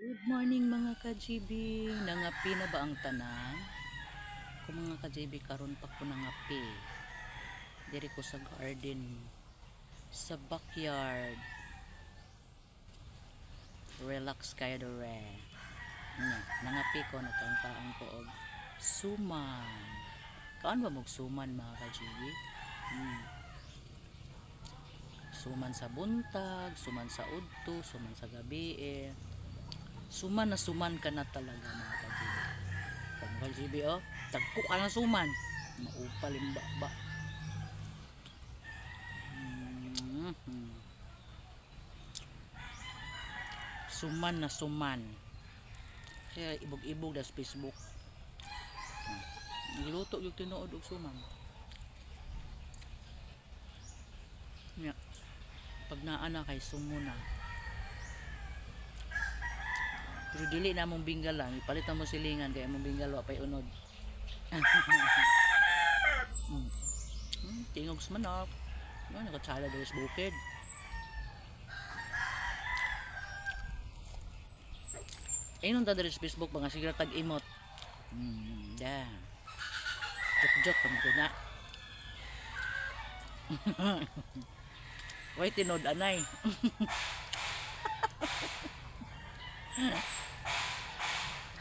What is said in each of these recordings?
Good morning mga ka-GB. Nangapi na ba ang tanan? Kung mga ka-GB karon pa ko nangapi. Diri ko sa garden, sa backyard. Relax kayo dere. Nangapi ko nakaangkaan ko og suman. Kaan ba mog suman mga ka-GB? Suman sa buntag, suman sa udto, suman sa gabi Suman na suman ka na talaga mga ka-GB. Pag ka-GB tagko ka na suman. Maupalimba ba. Suman na suman. Kaya ibog-ibog sa Facebook. Niluto yung tinuod og suman. Nya. Pag naana kay sumo na. Pero dili na mong binggalan, ipalit mo silingan kaya mong binggal wa pay unod. Tingog sa manok. No, nakatsala dito sa bukid. Ayun ta diri sa Facebook mga sigla tag imot. Da. Jok-jok kami ko na. Why tinod anay?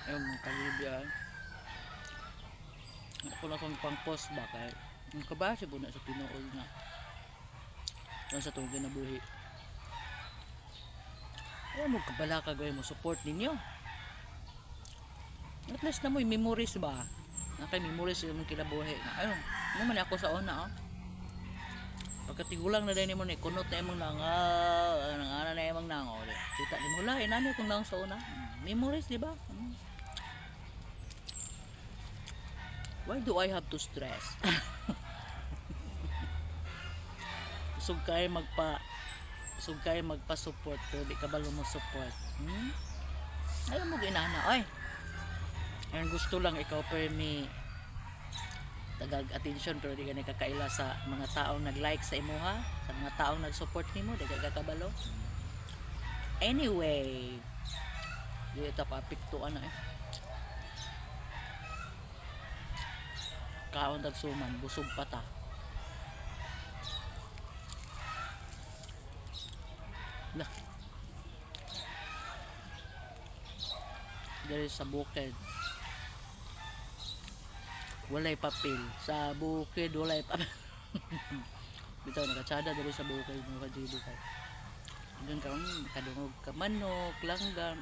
Ayun mga kalibya. Ako na kong pang post ba kay ang kabase po na sa tinuod nga. Ano sa itong ginabuhi. Ayaw mo kabala ka gawin mo support ninyo. At least na mo yung memories ba? Nakay memories yung kinabuhi. Ayun, naman ako sa una pagkatigulang na dahil mo na kunot na imong nangana na imong nango. Kita ni mo lahi nani kung nang sa una. Memories di ba? Why do I have to stress? Sug kay magpa-support pero di ka balo mo support. Ayaw mo ginana oy. Ang gusto lang ikaw per me tagag attention pero di ka nakakaila sa mga taong nag-like sa imuha, sa mga taong nag-support nimo, di ka kabalo. Anyway, di ito pa piktuan na kaon tagsuman, busog pa ta. Lah. Diri sa bukid. Walay papel. Sa bukid walay papel. Bitaw nakatsada diri sa bukid mga ka-GB kay. Doon ka kadungog ka manok, langgam.